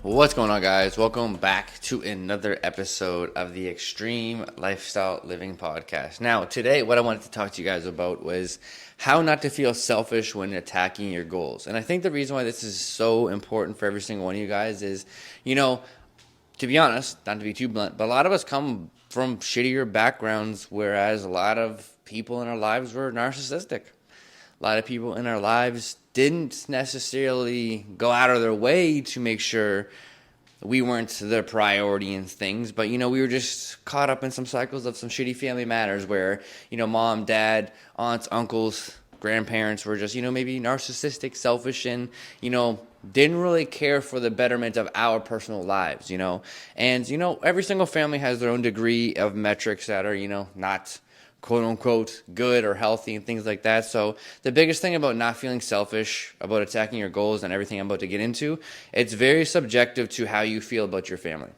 What's going on, guys? Welcome back to another episode of the Extreme Lifestyle Living Podcast. Now, today, what I wanted to talk to you guys about was how not to feel selfish when attacking your goals. And I think the reason why this is so important for every single one of you guys is, to be honest, not to be too blunt, but a lot of us come from shittier backgrounds, whereas a lot of people in our lives were narcissistic. A lot of people in our lives didn't necessarily go out of their way to make sure we weren't the priority in things, but we were just caught up in some cycles of some shitty family matters where mom, dad, aunts, uncles, grandparents were just maybe narcissistic, selfish, and didn't really care for the betterment of our personal lives. And every single family has their own degree of metrics that are not quote unquote good or healthy and things like that. So the biggest thing about not feeling selfish about attacking your goals and everything I'm about to get into, it's very subjective to how you feel about your family.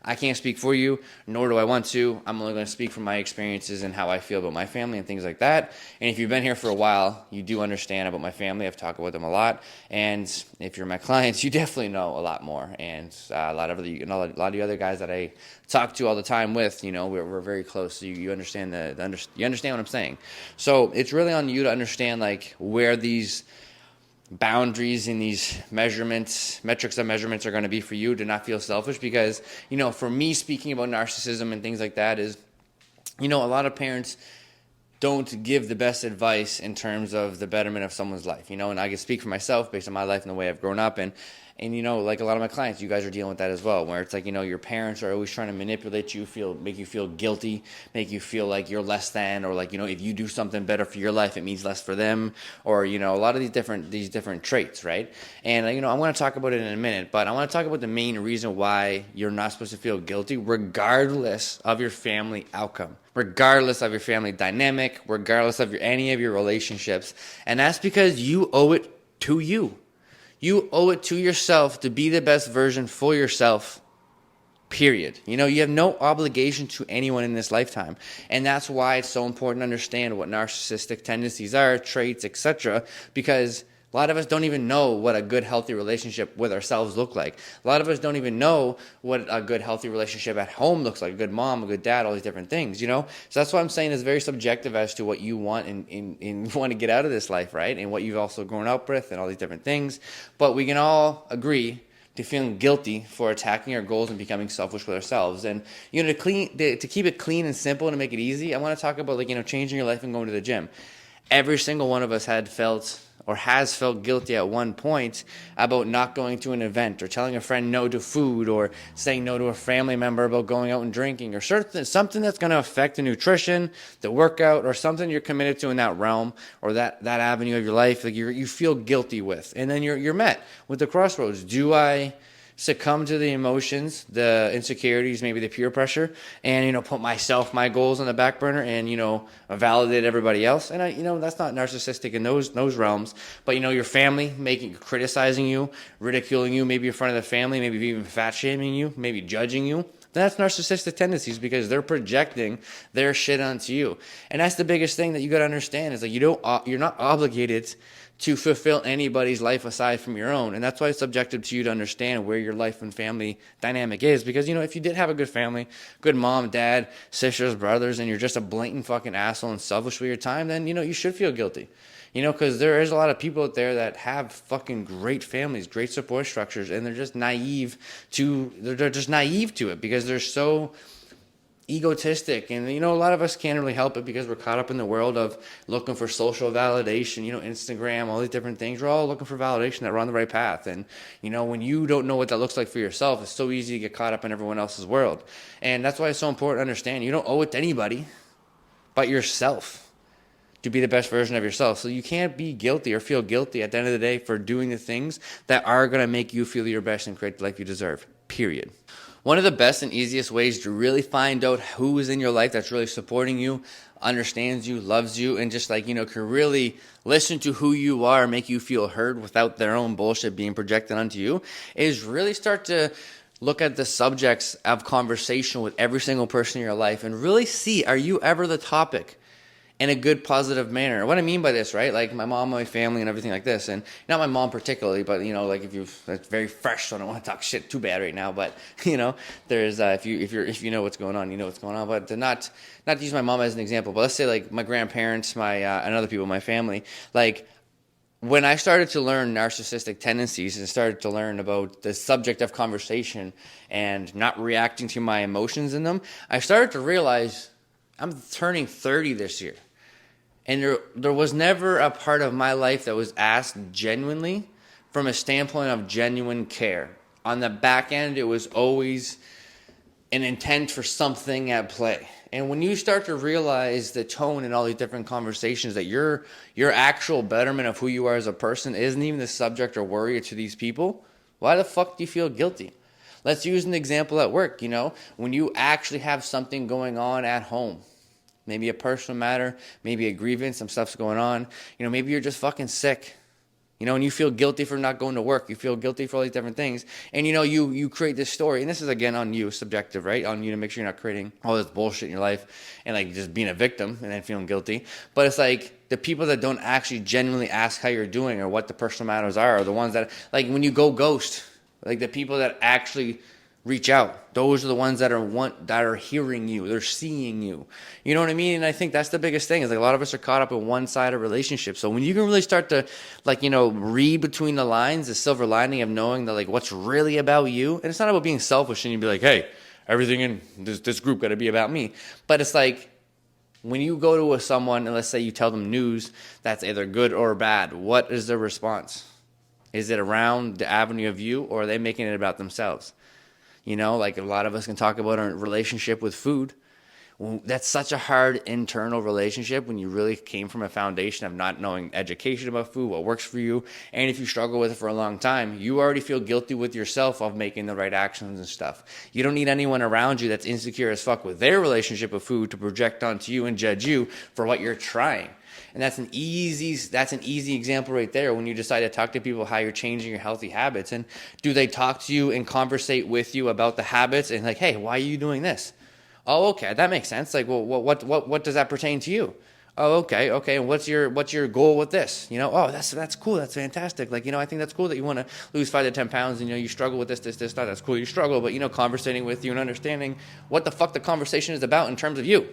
I can't speak for you, nor do I want to. I'm only going to speak from my experiences and how I feel about my family and things like that. And if you've been here for a while, you do understand about my family. I've talked about them a lot. And if you're my clients, you definitely know a lot more. And a lot of the other guys that I talk to all the time with, we're very close. So you understand you understand what I'm saying. So it's really on you to understand where these boundaries in these metrics and measurements are going to be for you to not feel selfish. Because for me, speaking about narcissism and things like that is a lot of parents don't give the best advice in terms of the betterment of someone's life, and I can speak for myself based on my life and the way I've grown up. And like a lot of my clients, you guys are dealing with that as well, where it's your parents are always trying to manipulate you, make you feel guilty, make you feel like you're less than, or if you do something better for your life, it means less for them, or a lot of these different traits, right? And I want to talk about it in a minute, but I want to talk about the main reason why you're not supposed to feel guilty, regardless of your family outcome, regardless of your family dynamic, regardless of any of your relationships, and that's because you owe it to you. You owe it to yourself to be the best version for yourself, period. You have no obligation to anyone in this lifetime. And that's why it's so important to understand what narcissistic tendencies are, traits, etc. Because a lot of us don't even know what a good, healthy relationship with ourselves look like. A lot of us don't even know what a good, healthy relationship at home looks like. A good mom, a good dad, all these different things, So that's why I'm saying it's very subjective as to what you want and want to get out of this life, right? And what you've also grown up with and all these different things. But we can all agree to feeling guilty for attacking our goals and becoming selfish with ourselves. And to keep it clean and simple and to make it easy, I want to talk about changing your life and going to the gym. Every single one of us has felt guilty at one point about not going to an event, or telling a friend no to food, or saying no to a family member about going out and drinking, or something that's going to affect the nutrition, the workout, or something you're committed to in that realm or that avenue of your life you feel guilty with. And then you're met with the crossroads. Do I succumb to the emotions, the insecurities, maybe the peer pressure, and put my goals on the back burner and validate everybody else? And that's not narcissistic in those realms, but your family criticizing you, ridiculing you, maybe in front of the family, maybe even fat shaming you, maybe judging you. That's narcissistic tendencies, because they're projecting their shit onto you. And that's the biggest thing that you got to understand is you're not obligated to fulfill anybody's life aside from your own. And that's why it's subjective to you to understand where your life and family dynamic is. Because, if you did have a good family, good mom, dad, sisters, brothers, and you're just a blatant fucking asshole and selfish with your time, then, you should feel guilty. Because there is a lot of people out there that have fucking great families, great support structures, and they're just naive to it because they're so egotistic. And a lot of us can't really help it because we're caught up in the world of looking for social validation, Instagram, all these different things. We're all looking for validation that we're on the right path. And when you don't know what that looks like for yourself, it's so easy to get caught up in everyone else's world. And that's why it's so important to understand you don't owe it to anybody but yourself to be the best version of yourself. So you can't be guilty or feel guilty at the end of the day for doing the things that are going to make you feel your best and create the life you deserve, period. One of the best and easiest ways to really find out who is in your life that's really supporting you, understands you, loves you, and just can really listen to who you are, make you feel heard without their own bullshit being projected onto you, is really start to look at the subjects of conversation with every single person in your life and really see, are you ever the topic in a good, positive manner. What I mean by this, right? Like my mom, my family, and everything like this, and not my mom particularly, but like that's very fresh, so I don't want to talk shit too bad right now. But there's if you know what's going on, you know what's going on. But to not to use my mom as an example, but let's say like my grandparents, my and other people, my family, like. When I started to learn narcissistic tendencies and started to learn about the subject of conversation and not reacting to my emotions in them, I started to realize I'm turning 30 this year. And there was never a part of my life that was asked genuinely from a standpoint of genuine care. On the back end, it was always an intent for something at play. And when you start to realize the tone in all these different conversations that your actual betterment of who you are as a person isn't even the subject or worry to these people, why the fuck do you feel guilty? Let's use an example at work, when you actually have something going on at home, maybe a personal matter, maybe a grievance, some stuff's going on, maybe you're just fucking sick. And you feel guilty for not going to work. You feel guilty for all these different things. And, you create this story. And this is, again, on you, subjective, right? On you to make sure you're not creating all this bullshit in your life and, like, just being a victim and then feeling guilty. But it's like the people that don't actually genuinely ask how you're doing or what the personal matters are the ones that, like, when you go ghost, like, the people that actually reach out. Those are the ones that are hearing you. They're seeing you. You know what I mean? And I think that's the biggest thing is like a lot of us are caught up in one-sided relationships. So when you can really start to read between the lines, the silver lining of knowing that like what's really about you, and it's not about being selfish and you'd be like, hey, everything in this group got to be about me. But it's like when you go to someone and let's say you tell them news that's either good or bad, what is their response? Is it around the avenue of you or are they making it about themselves? Like a lot of us can talk about our relationship with food. That's such a hard internal relationship when you really came from a foundation of not knowing education about food, what works for you. And if you struggle with it for a long time, you already feel guilty with yourself of making the right actions and stuff. You don't need anyone around you that's insecure as fuck with their relationship with food to project onto you and judge you for what you're trying. And that's an easy example right there when you decide to talk to people how you're changing your healthy habits. And do they talk to you and conversate with you about the habits and like, hey, why are you doing this? Oh, okay, that makes sense. Like, well, what does that pertain to you? Oh, okay. And what's your goal with this? Oh, that's cool. That's fantastic. Like, I think that's cool that you want to lose 5 to 10 pounds and, you struggle with this, that. That's cool. You struggle, but, conversating with you and understanding what the fuck the conversation is about in terms of you.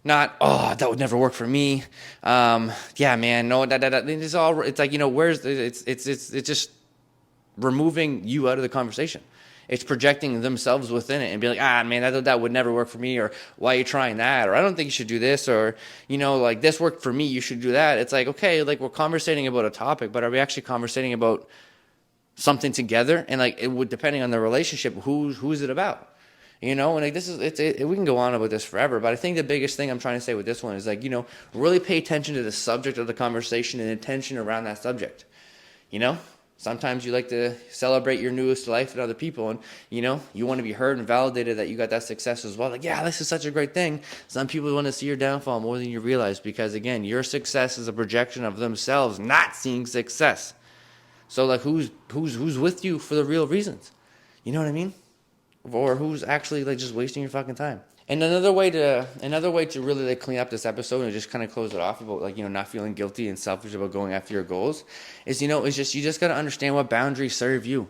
Not, oh, that would never work for me. Yeah, man, no, that. It's all. It's like it's just removing you out of the conversation. It's projecting themselves within it and be like, man, that would never work for me, or why are you trying that, or I don't think you should do this, or like this worked for me, you should do that. It's like, okay, like we're conversating about a topic, but are we actually conversating about something together? And like it would, depending on the relationship, who's it about? And like this is we can go on about this forever, but I think the biggest thing I'm trying to say with this one is like, really pay attention to the subject of the conversation and attention around that subject. Sometimes you like to celebrate your newest life and other people, and you want to be heard and validated that you got that success as well. Like, yeah, this is such a great thing. Some people want to see your downfall more than you realize because again, your success is a projection of themselves not seeing success. So like who's with you for the real reasons? You know what I mean? Or who's actually like just wasting your fucking time. And another way to really like clean up this episode and just kind of close it off about like not feeling guilty and selfish about going after your goals is you just got to understand what boundaries serve you.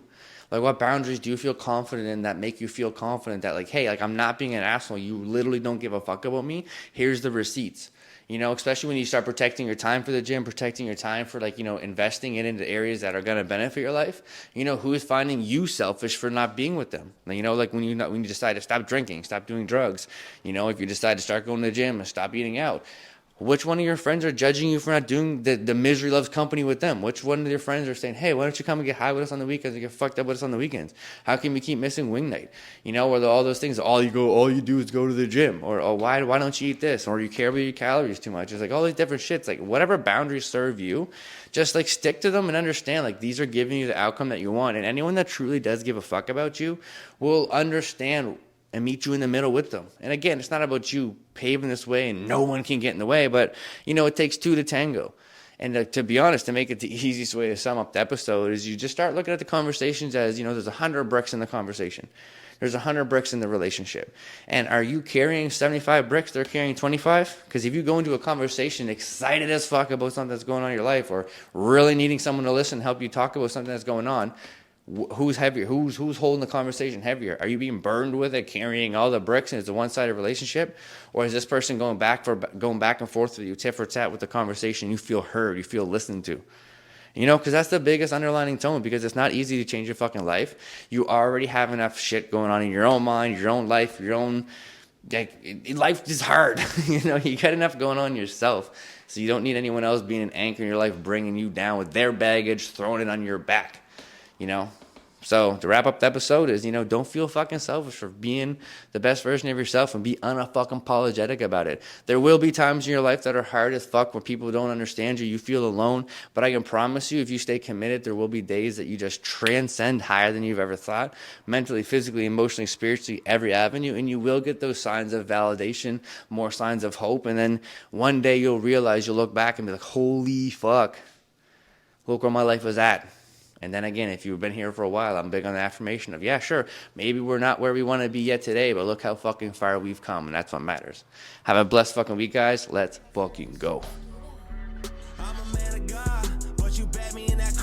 Like what boundaries do you feel confident in that make you feel confident that like, hey, like I'm not being an asshole. You literally don't give a fuck about me. Here's the receipts. Especially when you start protecting your time for the gym, protecting your time for like, investing it into areas that are going to benefit your life. Who is finding you selfish for not being with them? Like when you decide to stop drinking, stop doing drugs, if you decide to start going to the gym and stop eating out, which one of your friends are judging you for not doing the misery loves company with them? Which one of your friends are saying, hey, why don't you come and get high with us on the weekends and get fucked up with us on the weekends? How can we keep missing wing night? Or all those things, all you do is go to the gym, or oh, why don't you eat this? Or you care about your calories too much. It's like all these different shits, like whatever boundaries serve you, just like stick to them and understand like these are giving you the outcome that you want. And anyone that truly does give a fuck about you will understand and meet you in the middle with them. And again, it's not about you paving this way and no one can get in the way, but it takes two to tango. And to be honest, to make it the easiest way to sum up the episode is you just start looking at the conversations as, there's 100 bricks in the conversation. There's 100 bricks in the relationship. And are you carrying 75 bricks? They're carrying 25? Because if you go into a conversation excited as fuck about something that's going on in your life, or really needing someone to listen, help you talk about something that's going on, who's heavier? Who's holding the conversation heavier? Are you being burned with it, carrying all the bricks, and it's a one-sided relationship? Or is this person going back and forth with you, tit for tat with the conversation? You feel heard, you feel listened to. Because that's the biggest underlining tone, because it's not easy to change your fucking life. You already have enough shit going on in your own mind, your own life, life is hard. You got enough going on yourself. So you don't need anyone else being an anchor in your life, bringing you down with their baggage, throwing it on your back, So to wrap up the episode is, don't feel fucking selfish for being the best version of yourself, and be unapologetic about it. There will be times in your life that are hard as fuck where people don't understand you. You feel alone, but I can promise you, if you stay committed, there will be days that you just transcend higher than you've ever thought, mentally, physically, emotionally, spiritually, every avenue, and you will get those signs of validation, more signs of hope, and then one day you'll look back and be like, holy fuck, look where my life was at. And then again, if you've been here for a while, I'm big on the affirmation of, yeah, sure, maybe we're not where we want to be yet today, but look how fucking far we've come, and that's what matters. Have a blessed fucking week, guys. Let's fucking go. I'm a man of God, but you bet me in that